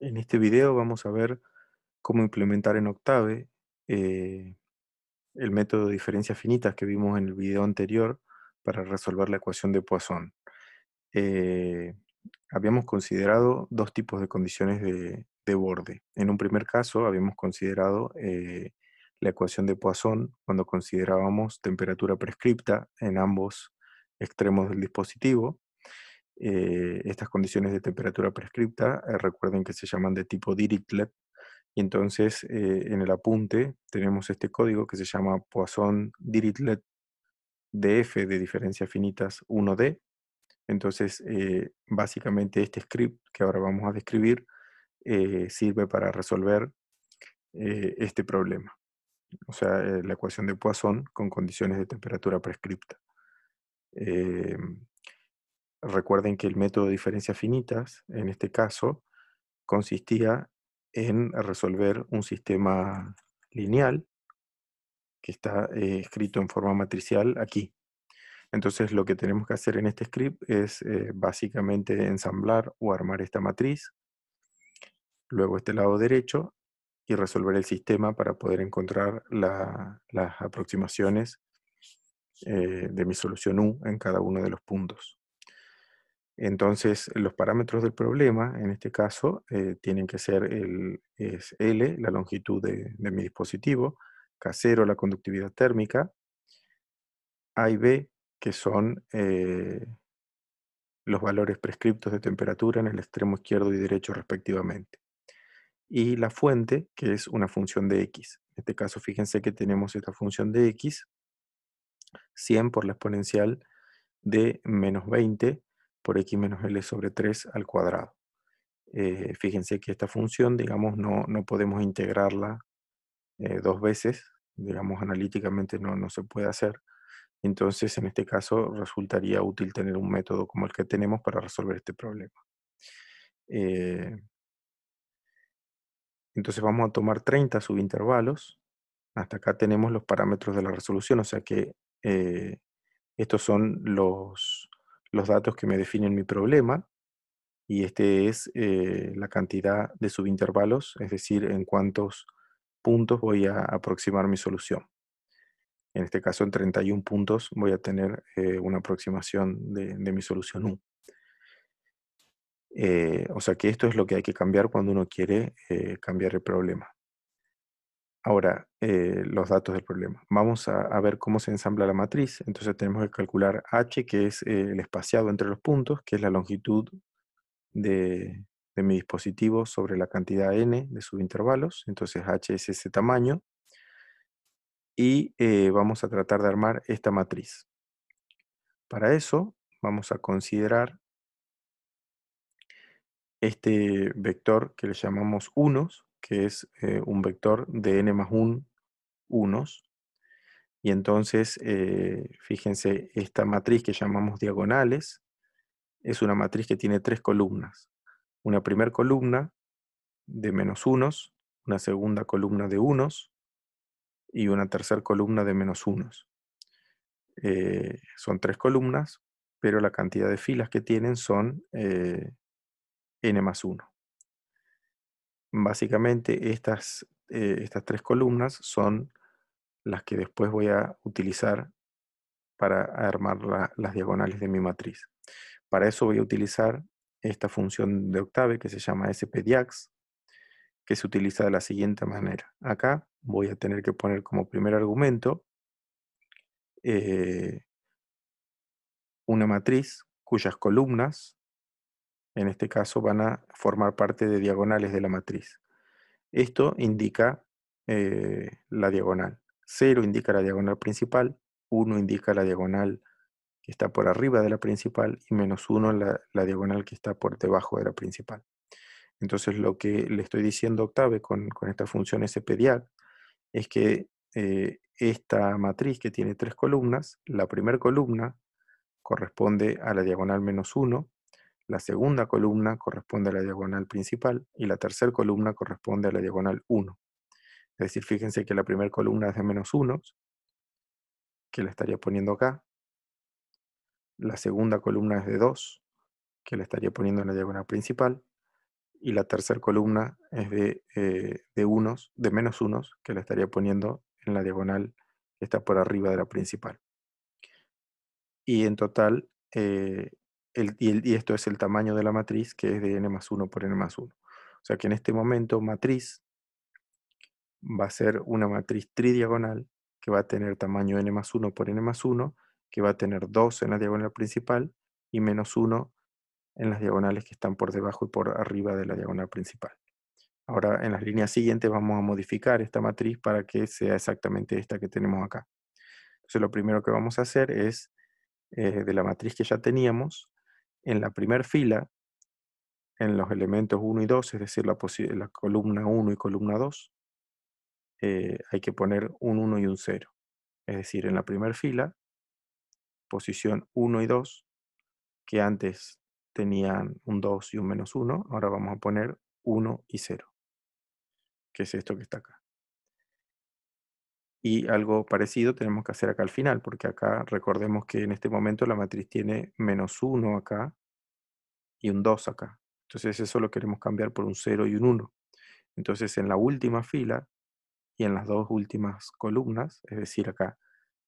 En este video vamos a ver cómo implementar en Octave eh, el método de diferencias finitas que vimos en el video anterior para resolver la ecuación de Poisson. Eh, Habíamos considerado dos tipos de condiciones de borde. En un primer caso habíamos considerado la ecuación de Poisson cuando considerábamos temperatura prescripta en ambos extremos del dispositivo. Estas condiciones de temperatura prescripta, recuerden que se llaman de tipo Dirichlet, y entonces en el apunte tenemos este código que se llama Poisson-Dirichlet df de diferencias finitas 1D. Entonces, básicamente este script que ahora vamos a describir sirve para resolver este problema, o sea, la ecuación de Poisson con condiciones de temperatura prescripta. Eh, Recuerden que el método de diferencias finitas, en este caso, consistía en resolver un sistema lineal que está escrito en forma matricial aquí. Entonces lo que tenemos que hacer en este script es básicamente ensamblar o armar esta matriz, luego este lado derecho, y resolver el sistema para poder encontrar las aproximaciones de mi solución U en cada uno de los puntos. Entonces, los parámetros del problema, en este caso, tienen que ser es L, la longitud de mi dispositivo, K0, la conductividad térmica, A y B, que son los valores prescriptos de temperatura en el extremo izquierdo y derecho respectivamente. Y la fuente, que es una función de x. En este caso, fíjense que tenemos esta función de x, 100 por la exponencial de menos 20 por x menos L sobre 3 al cuadrado. Fíjense que esta función, digamos, no podemos integrarla dos veces, digamos, analíticamente no se puede hacer. Entonces, en este caso, resultaría útil tener un método como el que tenemos para resolver este problema. Eh, entonces vamos a tomar 30 subintervalos. Hasta acá tenemos los parámetros de la resolución, o sea que eh, estos son los datos que me definen mi problema. Y este es la cantidad de subintervalos, es decir, en cuántos puntos voy a aproximar mi solución. En este caso, en 31 puntos voy a tener una aproximación de mi solución U. O sea que esto es lo que hay que cambiar cuando uno quiere cambiar el problema. Ahora, los datos del problema. Vamos a ver cómo se ensambla la matriz. Entonces tenemos que calcular h, que es el espaciado entre los puntos, que es la longitud de mi dispositivo sobre la cantidad n de subintervalos. Entonces h es ese tamaño. Y vamos a tratar de armar esta matriz. Para eso vamos a considerar este vector que le llamamos unos, que es un vector de n más 1 unos. Y entonces, fíjense, esta matriz que llamamos diagonales es una matriz que tiene tres columnas. Una primera columna de menos unos, una segunda columna de unos y una tercera columna de menos unos. Son tres columnas, pero la cantidad de filas que tienen son n más 1. Básicamente estas tres columnas son las que después voy a utilizar para armar las diagonales de mi matriz. Para eso voy a utilizar esta función de Octave que se llama spdiax, que se utiliza de la siguiente manera. Acá voy a tener que poner como primer argumento eh, una matriz cuyas columnas, en este caso, van a formar parte de diagonales de la matriz. Esto indica la diagonal. 0 indica la diagonal principal, 1 indica la diagonal que está por arriba de la principal y menos 1 la diagonal que está por debajo de la principal. Entonces lo que le estoy diciendo a Octave con esta función spdiag es que esta matriz que tiene tres columnas, la primera columna corresponde a la diagonal menos 1, la segunda columna corresponde a la diagonal principal y la tercera columna corresponde a la diagonal 1. Es decir, fíjense que la primera columna es de menos 1, que la estaría poniendo acá. La segunda columna es de 2, que la estaría poniendo en la diagonal principal. y la tercera columna es de unos, de menos unos, que la estaría poniendo en la diagonal que está por arriba de la principal. Y en total, y esto es el tamaño de la matriz, que es de n más 1 por n más 1. O sea que en este momento matriz va a ser una matriz tridiagonal que va a tener tamaño n más 1 por n más 1, que va a tener 2 en la diagonal principal y menos 1 en las diagonales que están por debajo y por arriba de la diagonal principal. Ahora, en las líneas siguientes vamos a modificar esta matriz para que sea exactamente esta que tenemos acá. Entonces, lo primero que vamos a hacer es, de la matriz que ya teníamos, en la primera fila, en los elementos 1 y 2, es decir, la columna 1 y columna 2, hay que poner un 1 y un 0. Es decir, en la primera fila, posición 1 y 2, que antes tenían un 2 y un menos 1, ahora vamos a poner 1 y 0, que es esto que está acá. Y algo parecido tenemos que hacer acá al final, porque acá recordemos que en este momento la matriz tiene menos 1 acá y un 2 acá. Entonces eso lo queremos cambiar por un 0 y un 1. Entonces en la última fila y en las dos últimas columnas, es decir, acá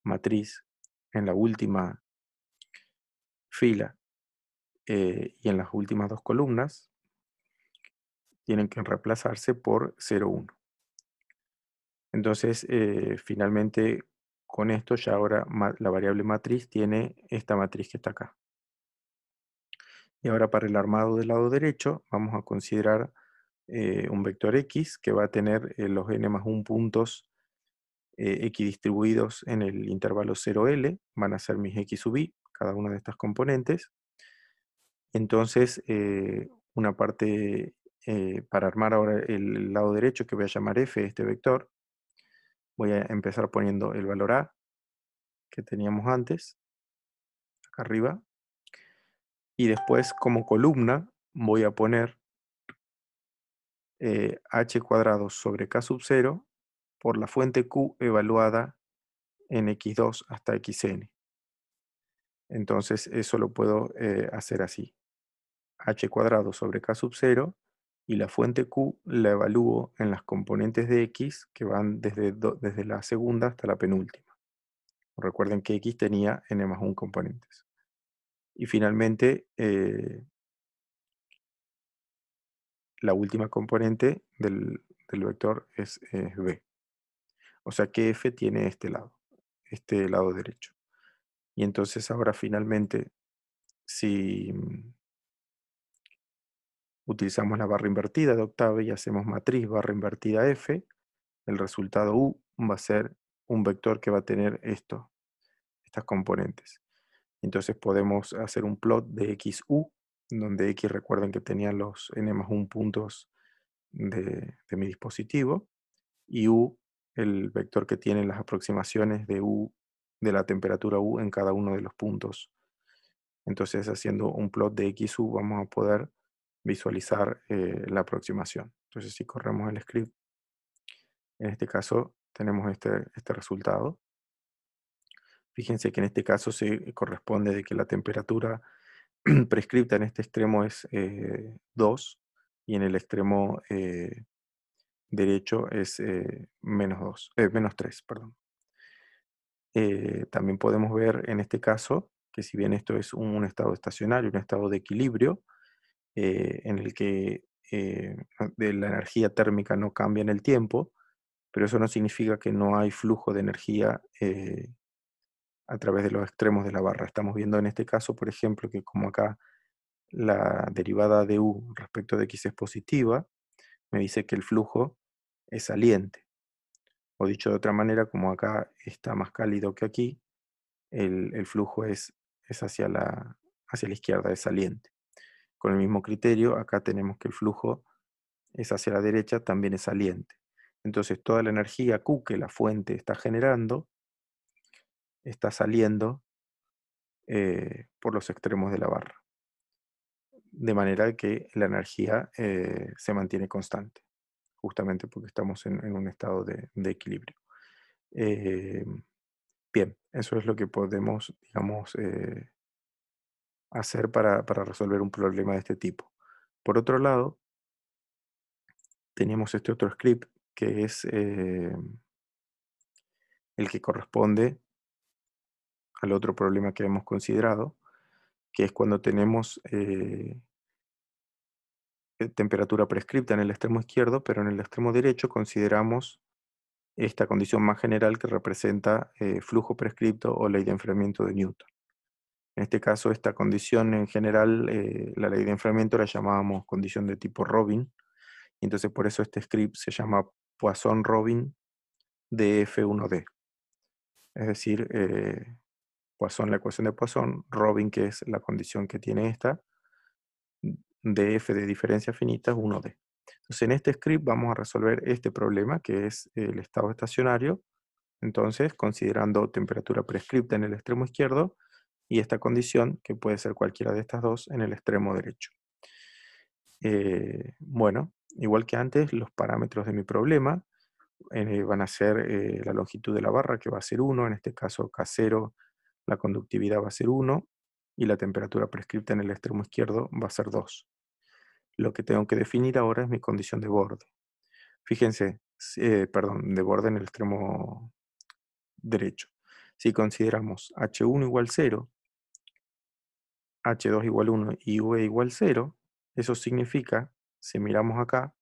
matriz en la última fila y en las últimas dos columnas, tienen que reemplazarse por 0, 1. Entonces, finalmente, con esto ya ahora la variable matriz tiene esta matriz que está acá. Y ahora para el armado del lado derecho vamos a considerar un vector x que va a tener los n más 1 puntos equidistribuidos en el intervalo 0L, van a ser mis x sub i, cada una de estas componentes. Entonces, una parte para armar ahora el lado derecho que voy a llamar f, este vector, voy a empezar poniendo el valor a que teníamos antes, acá arriba, y después como columna voy a poner h cuadrado sobre k sub 0 por la fuente q evaluada en x2 hasta xn. Entonces eso lo puedo hacer así. H cuadrado sobre k sub 0 y la fuente q la evalúo en las componentes de x que van desde la segunda hasta la penúltima. Recuerden que x tenía n más 1 componentes. Y finalmente, la última componente del vector es b. O sea que f tiene este lado derecho. Y entonces ahora finalmente, si utilizamos la barra invertida de octave y hacemos matriz barra invertida f, el resultado u va a ser un vector que va a tener estas componentes. Entonces podemos hacer un plot de xu, donde x recuerden que tenía los n más 1 puntos de mi dispositivo, y u, el vector que tiene las aproximaciones de la temperatura u en cada uno de los puntos. Entonces, haciendo un plot de xu, vamos a poder visualizar la aproximación. Entonces, si corremos el script, en este caso tenemos este resultado. Fíjense que en este caso se corresponde de que la temperatura prescripta en este extremo es 2 y en el extremo derecho es menos 3, perdón. También podemos ver en este caso que si bien esto es un estado estacionario, un estado de equilibrio, en el que de la energía térmica no cambia en el tiempo, pero eso no significa que no hay flujo de energía a través de los extremos de la barra. Estamos viendo en este caso, por ejemplo, que como acá la derivada de u respecto de x es positiva, me dice que el flujo es saliente. O dicho de otra manera, como acá está más cálido que aquí, el flujo es hacia la izquierda, es saliente. Con el mismo criterio, acá tenemos que el flujo es hacia la derecha, también es saliente. Entonces toda la energía Q que la fuente está generando está saliendo por los extremos de la barra. De manera que la energía se mantiene constante, justamente porque estamos en un estado de equilibrio. Eh, bien, eso es lo que podemos, digamos, hacer para resolver un problema de este tipo. Por otro lado, teníamos este otro script que es el que corresponde al otro problema que hemos considerado, que es cuando tenemos temperatura prescripta en el extremo izquierdo, pero en el extremo derecho consideramos esta condición más general que representa flujo prescripto o ley de enfriamiento de Newton. En este caso, esta condición en general, la ley de enfriamiento la llamábamos condición de tipo Robin, y entonces por eso este script se llama Poisson-Robin de F1D. Es decir, Poisson, la ecuación de Poisson, Robin, que es la condición que tiene esta, de f de diferencia finita es 1D. Entonces en este script vamos a resolver este problema, que es el estado estacionario, entonces considerando temperatura prescripta en el extremo izquierdo y esta condición, que puede ser cualquiera de estas dos, en el extremo derecho. Bueno, igual que antes, los parámetros de mi problema van a ser la longitud de la barra, que va a ser 1, en este caso K0, la conductividad va a ser 1, y la temperatura prescripta en el extremo izquierdo va a ser 2. Lo que tengo que definir ahora es mi condición de borde. Fíjense, perdón, de borde en el extremo derecho. Si consideramos H1 igual 0, H2 igual 1 y UE igual 0, eso significa, si miramos acá,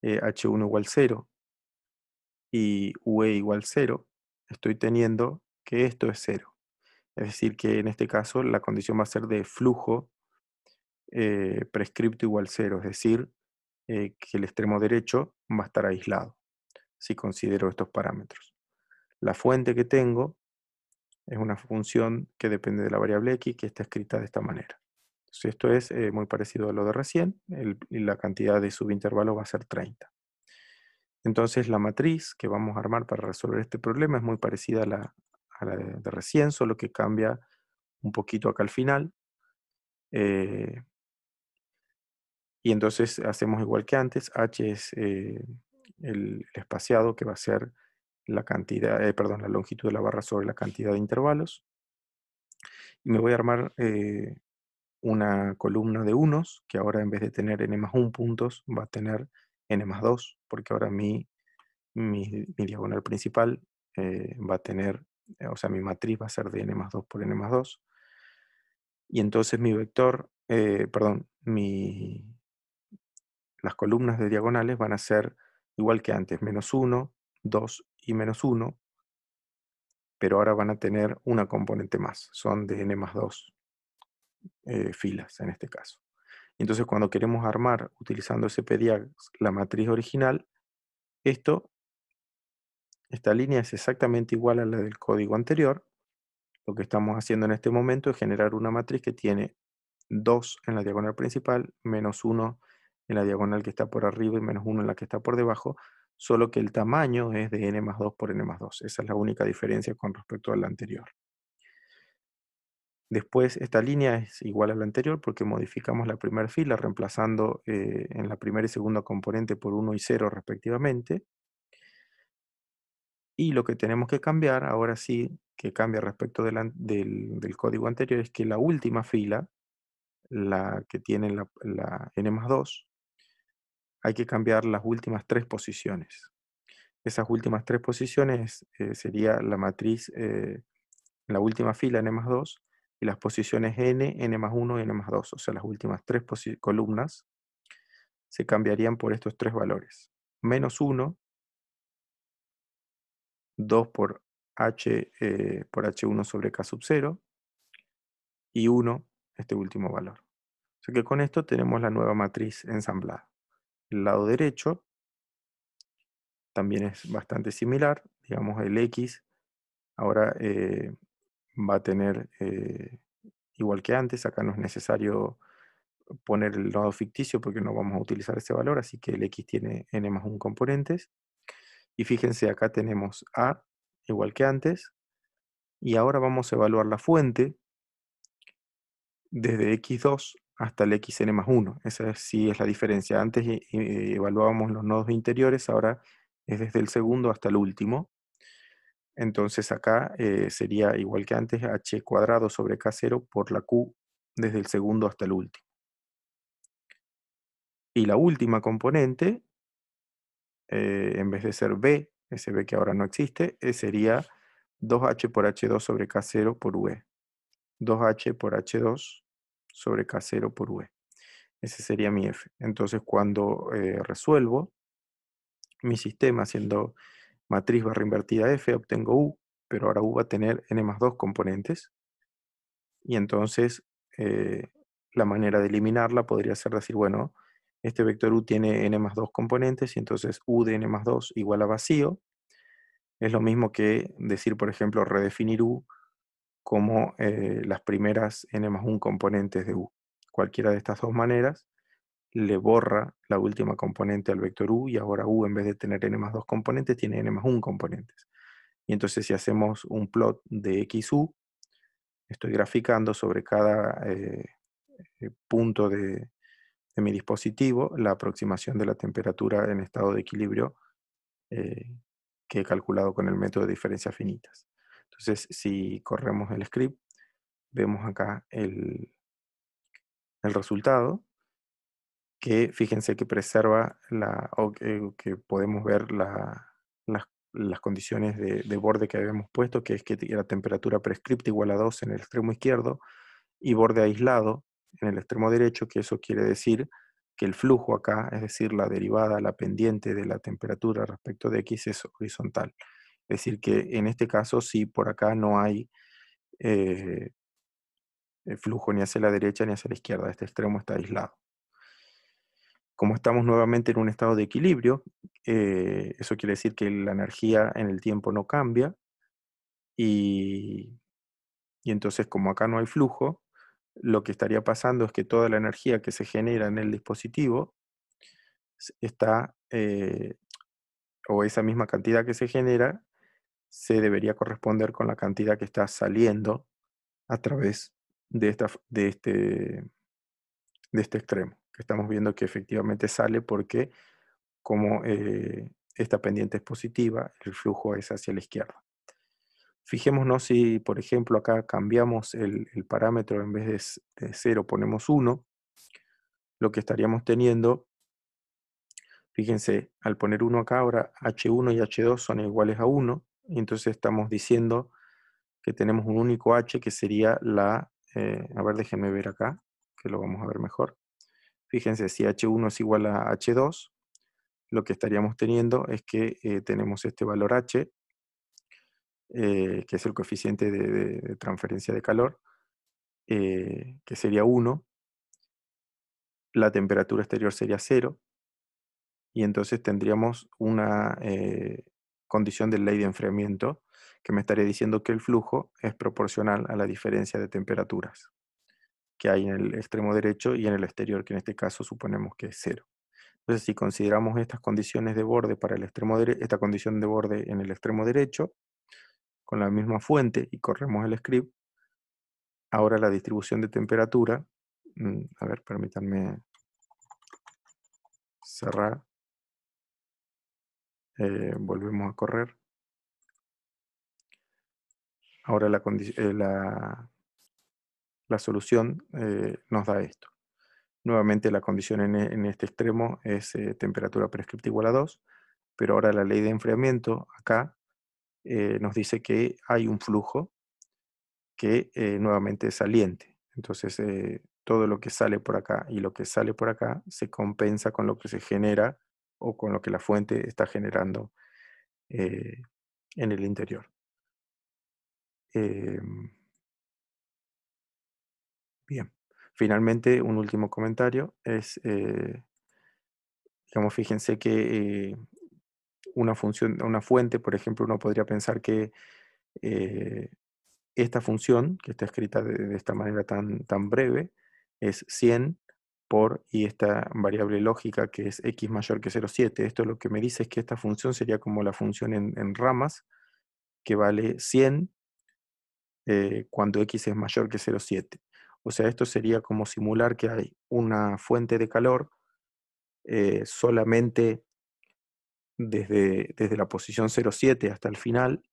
H1 igual 0 y UE igual 0, estoy teniendo que esto es 0. Es decir, que en este caso la condición va a ser de flujo prescripto igual 0, es decir, que el extremo derecho va a estar aislado, si considero estos parámetros. La fuente que tengo es una función que depende de la variable x, que está escrita de esta manera. Entonces esto es muy parecido a lo de recién, y la cantidad de subintervalos va a ser 30. Entonces la matriz que vamos a armar para resolver este problema es muy parecida a la de recién, solo que cambia un poquito acá al final. Y entonces hacemos igual que antes, h es el espaciado, que va a ser la cantidad, perdón, la longitud de la barra sobre la cantidad de intervalos. Y me voy a armar una columna de unos, que ahora en vez de tener n más 1 puntos, va a tener n más 2, porque ahora mi diagonal principal va a tener, o sea, mi matriz va a ser de n más 2 por n más 2. Y entonces mi vector, perdón, las columnas de diagonales van a ser igual que antes, menos 1, 2 y menos 1, pero ahora van a tener una componente más, son de n más 2 filas en este caso. Entonces cuando queremos armar, utilizando CPDIAGS, la matriz original, esta línea es exactamente igual a la del código anterior. Lo que estamos haciendo en este momento es generar una matriz que tiene 2 en la diagonal principal, menos 1 en la diagonal que está por arriba y menos 1 en la que está por debajo, solo que el tamaño es de n más 2 por n más 2. Esa es la única diferencia con respecto a la anterior. Después, esta línea es igual a la anterior porque modificamos la primera fila reemplazando en la primera y segunda componente por 1 y 0 respectivamente. Y lo que tenemos que cambiar, ahora sí, que cambia respecto del código anterior, es que la última fila, la que tiene la n más 2, hay que cambiar las últimas 3 posiciones. Esas últimas 3 posiciones sería la matriz, la última fila n más 2, y las posiciones n, n más 1 y n más 2. O sea, las últimas 3 columnas se cambiarían por estos 3 valores. Menos 1, 2 por por h1 sobre k sub 0, y 1, este último valor. O sea que con esto tenemos la nueva matriz ensamblada. El lado derecho también es bastante similar. Digamos, el x ahora va a tener, igual que antes, acá no es necesario poner el nodo ficticio porque no vamos a utilizar ese valor, así que el x tiene n más 1 componentes. Y fíjense, acá tenemos a, igual que antes, y ahora vamos a evaluar la fuente desde x2 hasta el xn más 1. Esa sí es la diferencia. Antes evaluábamos los nodos interiores, ahora es desde el segundo hasta el último. Entonces acá sería igual que antes, h cuadrado sobre k0 por la q desde el segundo hasta el último. Y la última componente, en vez de ser B, ese B que ahora no existe, sería 2H por H2 sobre K0 por UE. 2H por H2 sobre K0 por UE. Ese sería mi F. Entonces, cuando resuelvo mi sistema haciendo matriz barra invertida F, obtengo U, pero ahora U va a tener n más 2 componentes. Y entonces, la manera de eliminarla podría ser decir, bueno, este vector U tiene n más 2 componentes, y entonces U de n más 2 igual a vacío. Es lo mismo que decir, por ejemplo, redefinir U como las primeras n más 1 componentes de U. Cualquiera de estas dos maneras le borra la última componente al vector U, y ahora U, en vez de tener n más 2 componentes, tiene n más 1 componentes. Y entonces, si hacemos un plot de XU, estoy graficando sobre cada punto de mi dispositivo la aproximación de la temperatura en estado de equilibrio eh, que he calculado con el método de diferencias finitas. Entonces, si corremos el script, vemos acá el resultado, que fíjense que preserva o que podemos ver las condiciones de borde que habíamos puesto, que es que la temperatura prescripta igual a 2 en el extremo izquierdo y borde aislado en el extremo derecho, que eso quiere decir que el flujo acá, es decir, la derivada, la pendiente de la temperatura respecto de X, es horizontal. Es decir, que en este caso sí, por acá no hay eh, flujo ni hacia la derecha ni hacia la izquierda, este extremo está aislado. Como estamos nuevamente en un estado de equilibrio, eso quiere decir que la energía en el tiempo no cambia, y entonces, como acá no hay flujo, lo que estaría pasando es que toda la energía que se genera en el dispositivo está, o esa misma cantidad que se genera, se debería corresponder con la cantidad que está saliendo a través de este extremo, que estamos viendo que efectivamente sale porque, como esta pendiente es positiva, el flujo es hacia la izquierda. Fijémonos si, por ejemplo, acá cambiamos el parámetro, en vez de 0 ponemos 1, lo que estaríamos teniendo, fíjense, al poner 1 acá, ahora H1 y H2 son iguales a 1, y entonces estamos diciendo que tenemos un único H, que sería a ver, déjenme ver acá, que lo vamos a ver mejor. Fíjense, si H1 es igual a H2, lo que estaríamos teniendo es que tenemos este valor H, que es el coeficiente de transferencia de calor, que sería 1, la temperatura exterior sería 0, y entonces tendríamos una condición de ley de enfriamiento que me estaría diciendo que el flujo es proporcional a la diferencia de temperaturas que hay en el extremo derecho y en el exterior, que en este caso suponemos que es 0. Entonces, si consideramos estas condiciones de borde para el extremo esta condición de borde en el extremo derecho, con la misma fuente, y corremos el script, ahora la distribución de temperatura, a ver, permítanme cerrar, volvemos a correr. Ahora la solución nos da esto. Nuevamente la condición en este extremo es temperatura prescripta igual a 2, pero ahora la ley de enfriamiento acá nos dice que hay un flujo que nuevamente es saliente. Entonces, todo lo que sale por acá y lo que sale por acá se compensa con lo que se genera o con lo que la fuente está generando en el interior. Bien. Finalmente, un último comentario es, digamos, fíjense que una fuente, por ejemplo, uno podría pensar que eh, esta función, que está escrita de esta manera tan breve, es 100 por, y esta variable lógica que es x mayor que 0,7. Esto lo que me dice es que esta función sería como la función en ramas, que vale 100 cuando x es mayor que 0,7. O sea, esto sería como simular que hay una fuente de calor solamente desde la posición 0,7 hasta el final,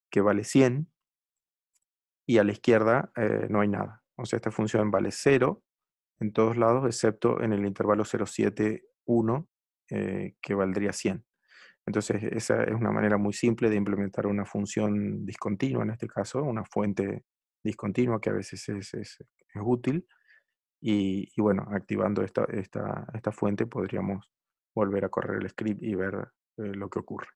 que vale 100, y a la izquierda no hay nada. O sea, esta función vale 0 en todos lados, excepto en el intervalo 0,7, 1, que valdría 100. Entonces, esa es una manera muy simple de implementar una función discontinua, en este caso, una fuente discontinua que a veces es útil. Y bueno, activando esta fuente podríamos volver a correr el script y ver lo que ocurre.